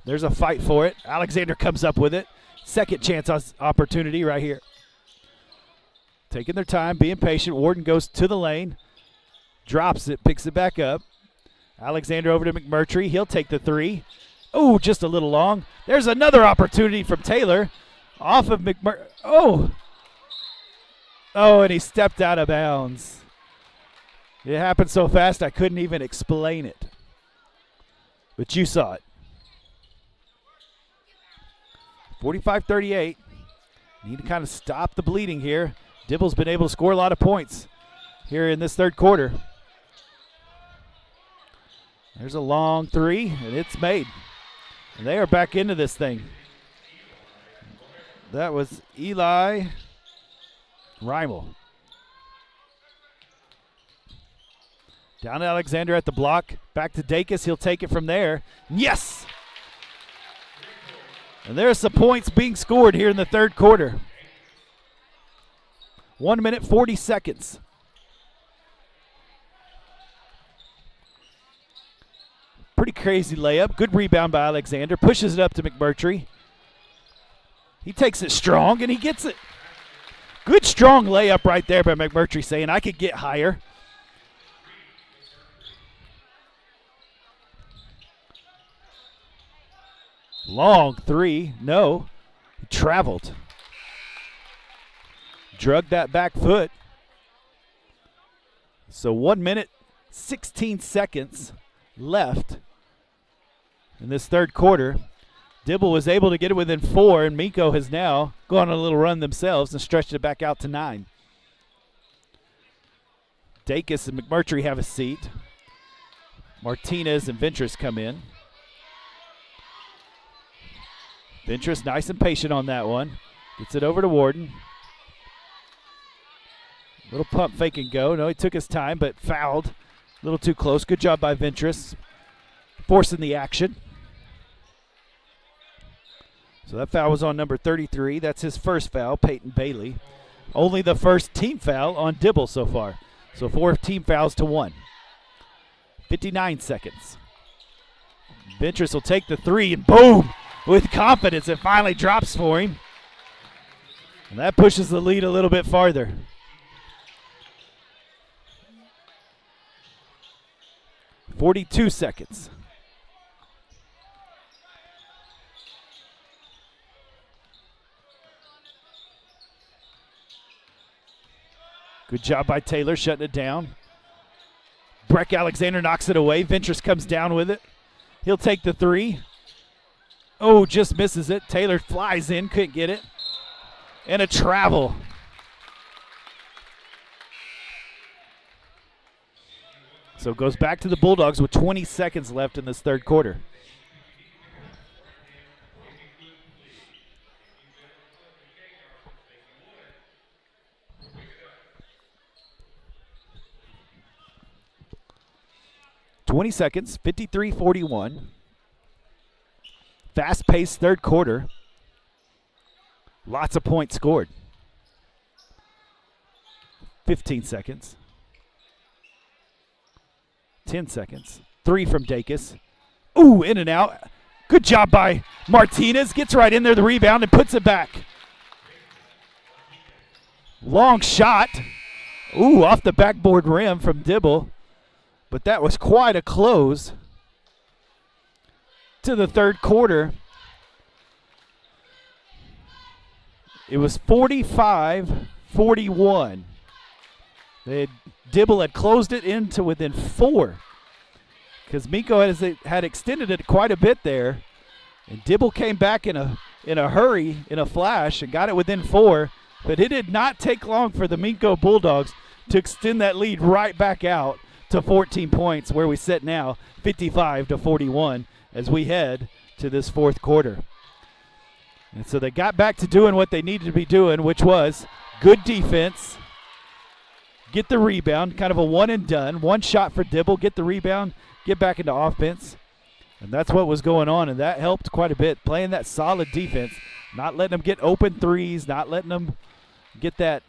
There's a fight for it. Alexander comes up with it. Second chance opportunity right here. Taking their time, being patient. Warden goes to the lane. Drops it, picks it back up. Alexander over to McMurtry. He'll take the three. Oh, just a little long. There's another opportunity from Taylor. Off of McMurtry. Oh, and he stepped out of bounds. It happened so fast I couldn't even explain it. But you saw it. 45-38. Need to kind of stop the bleeding here. Dibble's been able to score a lot of points here in this third quarter. There's a long three, and it's made. And they are back into this thing. That was Eli Reimel. Down to Alexander at the block. Back to Dacus. He'll take it from there. Yes! And there's some points being scored here in the third quarter. 1 minute, 40 seconds. Pretty crazy layup. Good rebound by Alexander. Pushes it up to McMurtry. He takes it strong, and he gets it. Good, strong layup right there by McMurtry, saying, I could get higher. Long three. No. He traveled. Drug that back foot. So 1 minute, 16 seconds left in this third quarter. Dibble was able to get it within 4, and Minco has now gone on a little run themselves and stretched it back out to 9. Dacus and McMurtry have a seat. Martinez and Ventress come in. Ventress nice and patient on that one. Gets it over to Warden. Little pump fake and go. No, he took his time, but fouled. A little too close. Good job by Ventress. Forcing the action. So that foul was on number 33. That's his first foul, Peyton Bailey. Only the first team foul on Dibble so far. So 4 team fouls to 1. 59 seconds. Ventress will take the three, and boom! With confidence, it finally drops for him. And that pushes the lead a little bit farther. .42 seconds. Good job by Taylor shutting it down. Breck Alexander knocks it away. Ventress comes down with it. He'll take the three. Oh, just misses it. Taylor flies in, couldn't get it. And a travel. So it goes back to the Bulldogs with 20 seconds left in this third quarter. .20 seconds, 53-41. Fast-paced third quarter. Lots of points scored. 15 seconds. 10 seconds. Three from Dacus. Ooh, in and out. Good job by Martinez. Gets right in there, the rebound, and puts it back. Long shot. Ooh, off the backboard rim from Dibble. But that was quite a close to the third quarter. It was 45-41. Dibble had closed it into within 4 because Minco had extended it quite a bit there. And Dibble came back in a hurry, in a flash, and got it within 4. But it did not take long for the Minco Bulldogs to extend that lead right back out to 14 points, where we sit now, 55-41, as we head to this fourth quarter. And so they got back to doing what they needed to be doing, which was good defense, get the rebound, kind of a one and done, one shot for Dibble, get the rebound, get back into offense. And that's what was going on, and that helped quite a bit, playing that solid defense, not letting them get open threes, not letting them get that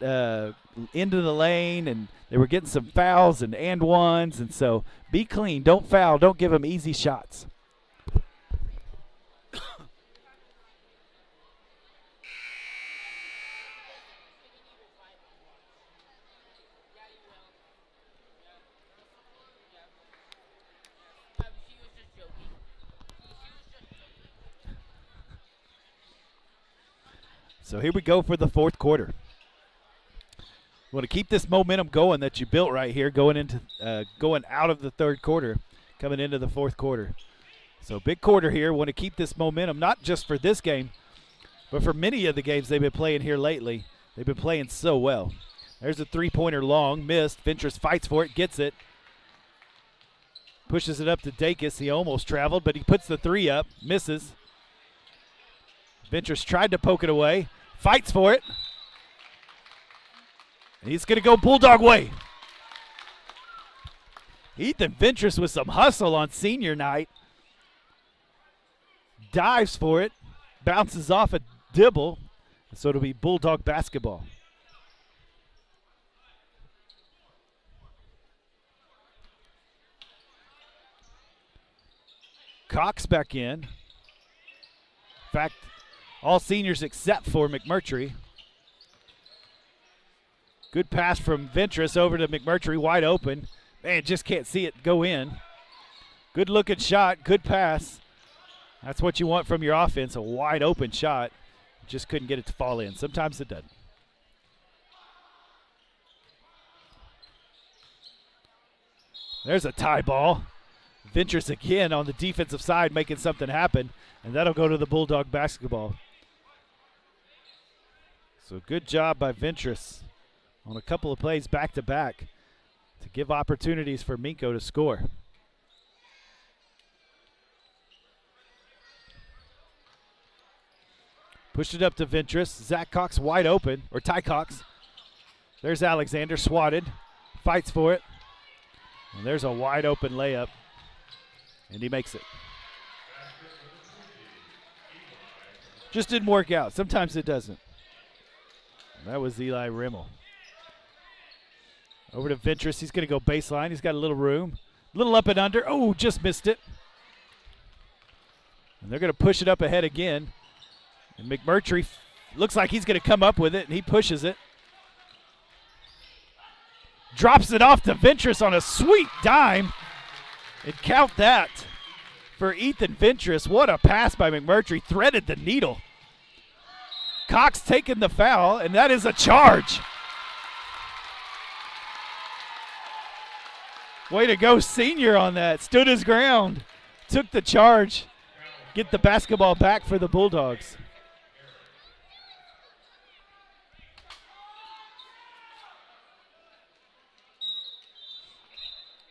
into the lane, and they were getting some fouls and ones, and so be clean, don't foul, don't give them easy shots. So here we go for the fourth quarter. want to keep this momentum going that you built right here going out of the third quarter, coming into the fourth quarter. So big quarter here. Want to keep this momentum, not just for this game, but for many of the games they've been playing here lately. They've been playing so well. There's a three-pointer long, missed. Ventress fights for it, gets it. Pushes it up to Dacus. He almost traveled, but he puts the three up, misses. Ventress tried to poke it away, fights for it. He's going to go Bulldog way. Ethan Ventress with some hustle on senior night. Dives for it, bounces off a Dibble, so it'll be Bulldog basketball. Cox back in. In fact, all seniors except for McMurtry. Good pass from Ventress over to McMurtry, wide open. Man, just can't see it go in. Good looking shot, good pass. That's what you want from your offense, a wide open shot. Just couldn't get it to fall in. Sometimes it doesn't. There's a tie ball. Ventress again on the defensive side making something happen, and that'll go to the Bulldog basketball. So good job by Ventress on a couple of plays back-to-back to give opportunities for Minco to score. Pushed it up to Ventress. Zach Cox wide open, or Ty Cox. There's Alexander, swatted, fights for it. And there's a wide open layup, and he makes it. Just didn't work out. Sometimes it doesn't. That was Eli Rimmel. Over to Ventress. He's going to go baseline. He's got a little room. Little up and under. Oh, just missed it. And they're going to push it up ahead again. And McMurtry looks like he's going to come up with it, and he pushes it. Drops it off to Ventress on a sweet dime. And count that for Ethan Ventress. What a pass by McMurtry. Threaded the needle. Cox taking the foul, and that is a charge. Way to go, senior, on that. Stood his ground. Took the charge. Get the basketball back for the Bulldogs.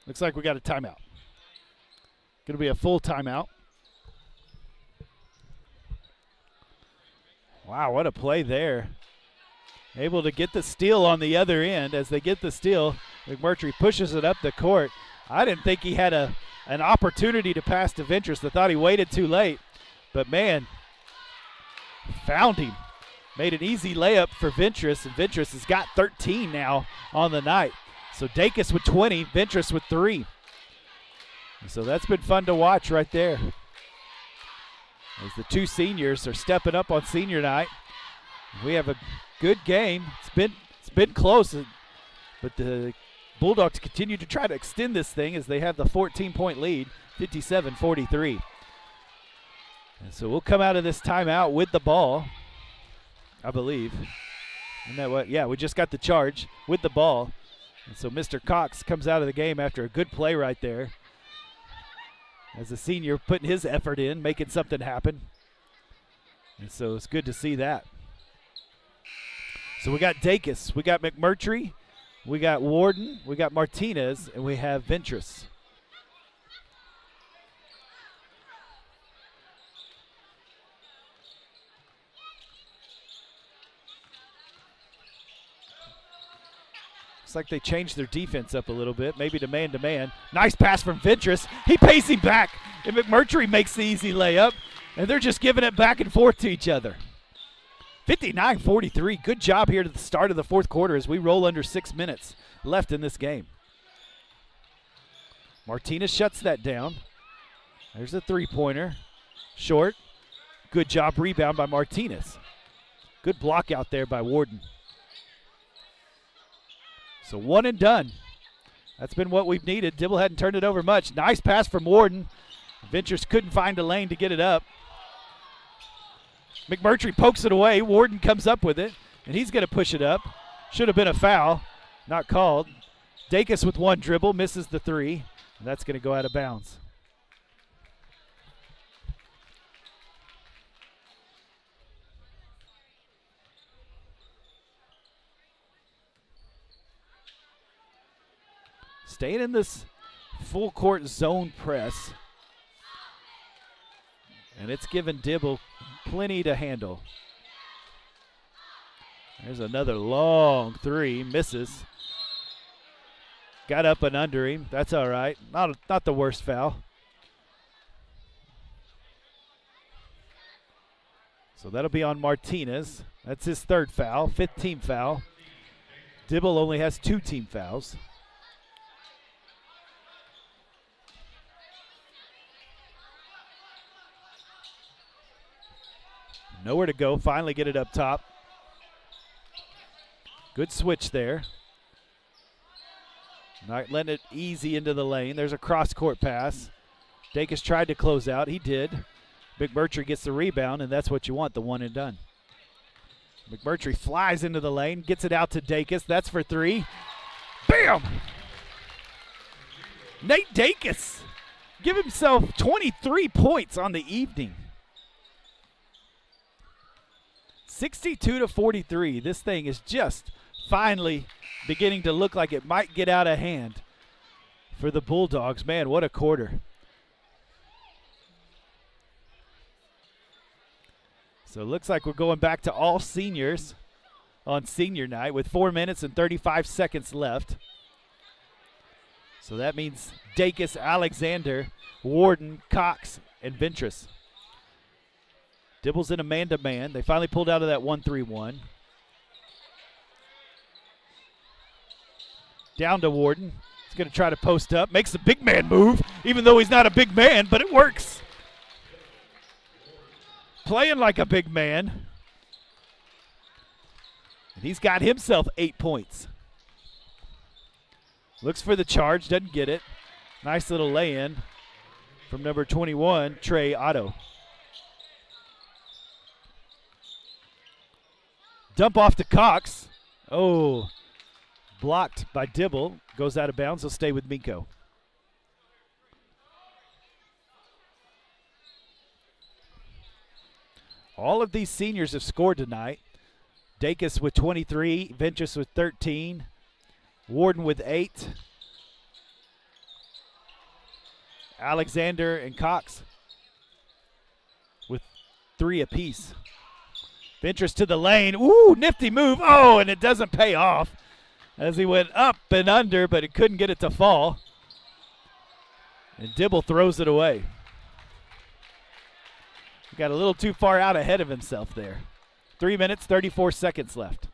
Looks like we got a timeout. Going to be a full timeout. Wow, what a play there. Able to get the steal on the other end. As they get the steal, McMurtry pushes it up the court. I didn't think he had an opportunity to pass to Ventress. I thought he waited too late. But, man, found him. Made an easy layup for Ventress, and Ventress has got 13 now on the night. So Dacus with 20, Ventress with 3. So that's been fun to watch right there. As the two seniors are stepping up on senior night. We have a good game. It's been close, but the Bulldogs continue to try to extend this thing as they have the 14-point lead, 57-43. And so we'll come out of this timeout with the ball, I believe. Isn't that what? Yeah, we just got the charge with the ball. And so Mr. Cox comes out of the game after a good play right there. As a senior putting his effort in, making something happen. And so it's good to see that. So we got Dacus, we got McMurtry, we got Warden, we got Martinez, and we have Ventress. Looks like they changed their defense up a little bit, maybe to man-to-man. Nice pass from Ventress. He pays him back, and McMurtry makes the easy layup, and they're just giving it back and forth to each other. 59-43. Good job here to the start of the fourth quarter as we roll under 6 minutes left in this game. Martinez shuts that down. There's a three-pointer. Short. Good job rebound by Martinez. Good block out there by Warden. So one and done. That's been what we've needed. Dibble hadn't turned it over much. Nice pass from Warden. Ventress couldn't find a lane to get it up. McMurtry pokes it away. Warden comes up with it, and he's going to push it up. Should have been a foul. Not called. Dacus with one dribble, misses the three. And that's going to go out of bounds. Staying in this full court zone press. And it's given Dibble plenty to handle. There's another long three, misses. Got up and under him. That's all right. Not the worst foul. So that'll be on Martinez. That's his third foul, fifth team foul. Dibble only has 2 team fouls. Nowhere to go. Finally get it up top. Good switch there. Not letting it easy into the lane. There's a cross-court pass. Dacus tried to close out. He did. McMurtry gets the rebound, and that's what you want, the one and done. McMurtry flies into the lane, gets it out to Dacus. That's for 3. Bam! Nate Dacus give himself 23 points on the evening. 62-43. This thing is just finally beginning to look like it might get out of hand for the Bulldogs. Man, what a quarter. So it looks like we're going back to all seniors on senior night with 4 minutes and 35 seconds left. So that means Dacus, Alexander, Warden, Cox, and Ventress. Dibble's in a man-to-man. They finally pulled out of that 1-3-1. Down to Warden. He's going to try to post up. Makes a big man move, even though he's not a big man, but it works. Playing like a big man. And he's got himself 8 points. Looks for the charge, doesn't get it. Nice little lay-in from number 21, Trey Otto. Dump off to Cox. Oh, blocked by Dibble. Goes out of bounds. He'll stay with Minco. All of these seniors have scored tonight. Dacus with 23, Ventress with 13, Warden with 8, Alexander and Cox with 3 apiece. Ventress to the lane. Ooh, nifty move. Oh, and it doesn't pay off as he went up and under, but it couldn't get it to fall. And Dibble throws it away. He got a little too far out ahead of himself there. 3 minutes, 34 seconds left.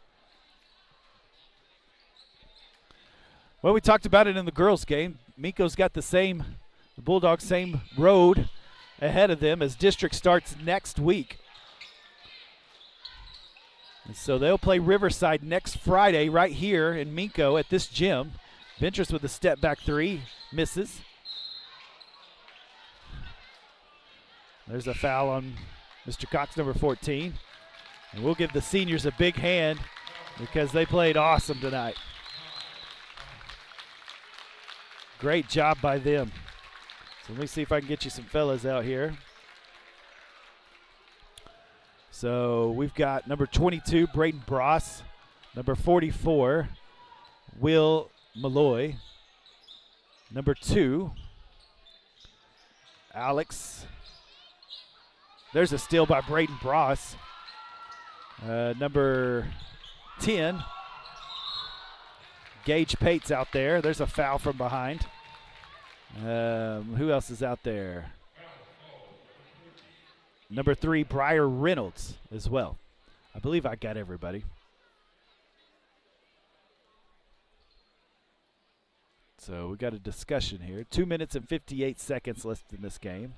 Well, we talked about it in the girls' game. Minco's got the Bulldogs' same road ahead of them as district starts next week. And so they'll play Riverside next Friday right here in Minco at this gym. Ventress with a step-back 3, misses. There's a foul on Mr. Cox, number 14. And we'll give the seniors a big hand because they played awesome tonight. Great job by them. So let me see if I can get you some fellas out here. So we've got number 22, Braden Bross. Number 44, Will Malloy. Number 2, Alex. There's a steal by Braden Bross. Number 10, Gage Pates out there. There's a foul from behind. Who else is out there? Number 3, Briar Reynolds as well. I believe I got everybody. So we got a discussion here. 2 minutes and 58 seconds left in this game.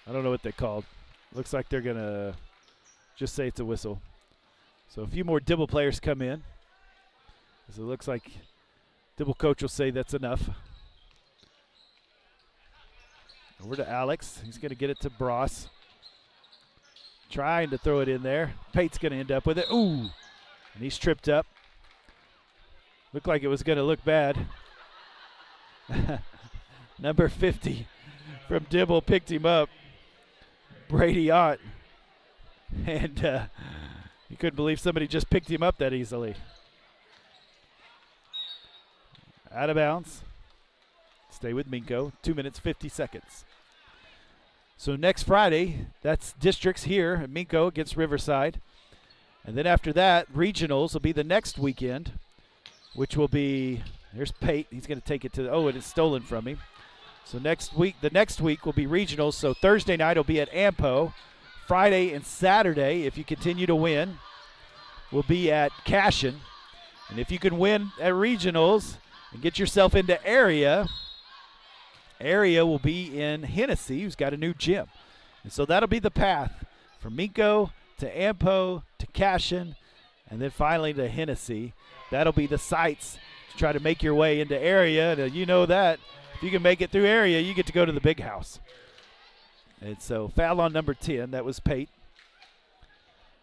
I don't know what they called. Looks like they're going to just say it's a whistle. So a few more Dibble players come in. So it looks like Dibble coach will say that's enough. Over to Alex. He's going to get it to Bross. Trying to throw it in there. Pate's going to end up with it. Ooh. And he's tripped up. Looked like it was going to look bad. Number 50 from Dibble picked him up. Brady Ott. And you couldn't believe somebody just picked him up that easily. Out of bounds. Stay with Minco. 2 minutes, 50 seconds. So next Friday, that's districts here at Minco against Riverside. And then after that, regionals will be the next weekend, which will be, there's Pate. He's going to take it to, oh, it is stolen from him. So the next week will be regionals. So Thursday night will be at Ampo. Friday and Saturday, if you continue to win, will be at Cashin. And if you can win at regionals and get yourself into area will be in Hennessy, who's got a new gym. And so that'll be the path from Minco to Ampo to Cashin, and then finally to Hennessy. That'll be the sites to try to make your way into area. And you know that. If you can make it through area, you get to go to the big house. And so foul on number 10, that was Pate.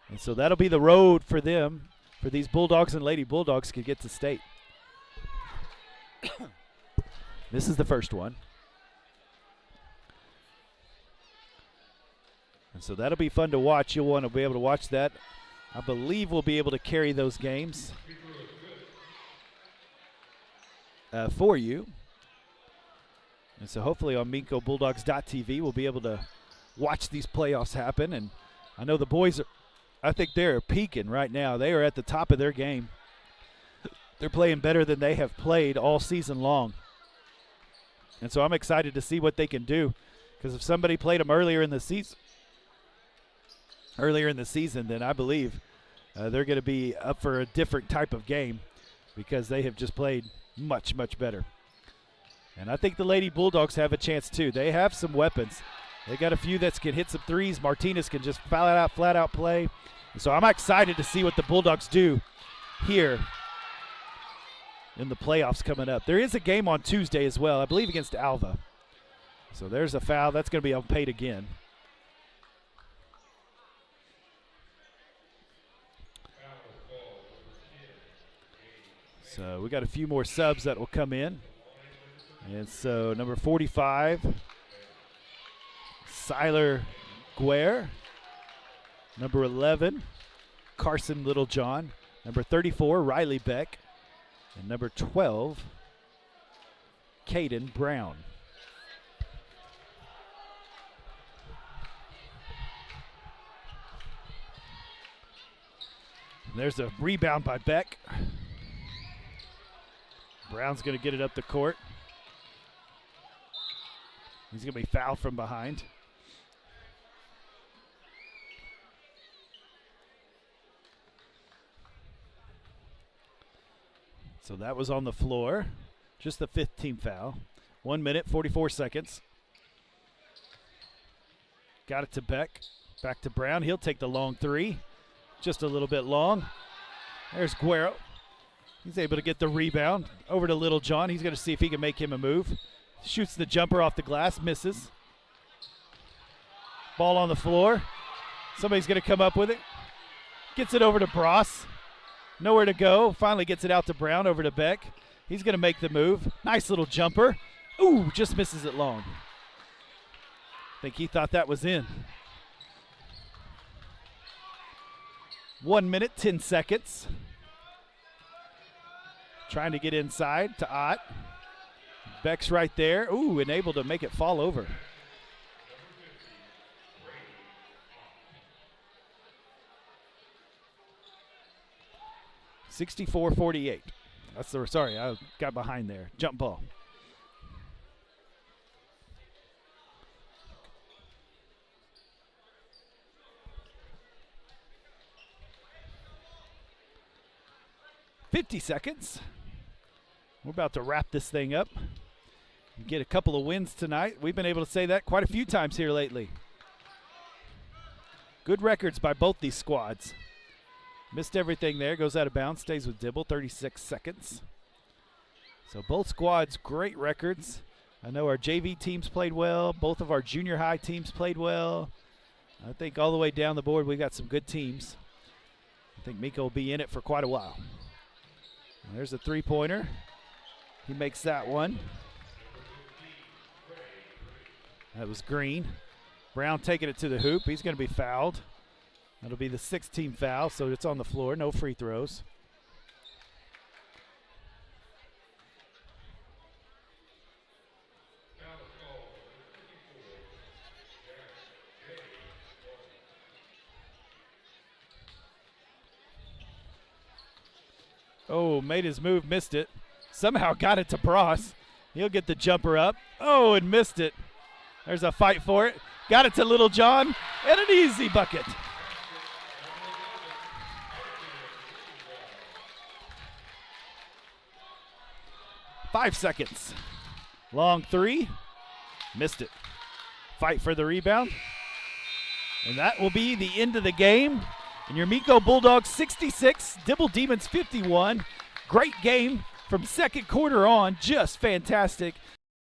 And so that'll be the road for them, for these Bulldogs and Lady Bulldogs to get to state. This is the first one. And so that'll be fun to watch. You'll want to be able to watch that. I believe we'll be able to carry those games for you. And so hopefully on MincoBulldogs.tv we'll be able to watch these playoffs happen. And I know the boys I think they're peaking right now. They are at the top of their game. They're playing better than they have played all season long. And so I'm excited to see what they can do. Because if somebody played them earlier in the season, then I believe they're going to be up for a different type of game because they have just played much, much better. And I think the Lady Bulldogs have a chance too. They have some weapons. They got a few that can hit some threes. Martinez can just flat out play. And so I'm excited to see what the Bulldogs do here in the playoffs coming up. There is a game on Tuesday as well, I believe against Alva. So there's a foul. That's going to be on Pate again. So we got a few more subs that will come in. And so number 45, Siler Guerre. Number 11, Carson Littlejohn. Number 34, Riley Beck. And number 12, Caden Brown. And there's a rebound by Beck. Brown's going to get it up the court. He's going to be fouled from behind. So that was on the floor. Just the 5th team foul. 1 minute, 44 seconds. Got it to Beck. Back to Brown. He'll take the long three. Just a little bit long. There's Guerrero. He's able to get the rebound. Over to Littlejohn. He's going to see if he can make him a move. Shoots the jumper off the glass. Misses. Ball on the floor. Somebody's going to come up with it. Gets it over to Bross. Nowhere to go. Finally gets it out to Brown. Over to Beck. He's going to make the move. Nice little jumper. Ooh, just misses it long. I think he thought that was in. 1 minute, 10 seconds. Trying to get inside to Ott. Beck's right there. Ooh, and able to make it fall over. (64-48). That's the, sorry, I got behind there. Jump ball. (50 seconds). We're about to wrap this thing up and get a couple of wins tonight. We've been able to say that quite a few times here lately. Good records by both these squads. Missed everything there. Goes out of bounds. Stays with Dibble. 36 seconds. So both squads, great records. I know our JV teams played well. Both of our junior high teams played well. I think all the way down the board we got some good teams. I think Minco will be in it for quite a while. There's a three-pointer. He makes that one. That was Green. Brown taking it to the hoop. He's going to be fouled. That'll be the 6th-team foul, so it's on the floor. No free throws. Oh, made his move, missed it. Somehow got it to Bross. He'll get the jumper up. Oh, and missed it. There's a fight for it. Got it to Little John, and an easy bucket. Five seconds. Long three. Missed it. Fight for the rebound. And that will be the end of the game. And your Minco Bulldogs 66, Dibble Demons 51. Great game from second quarter on. Just fantastic.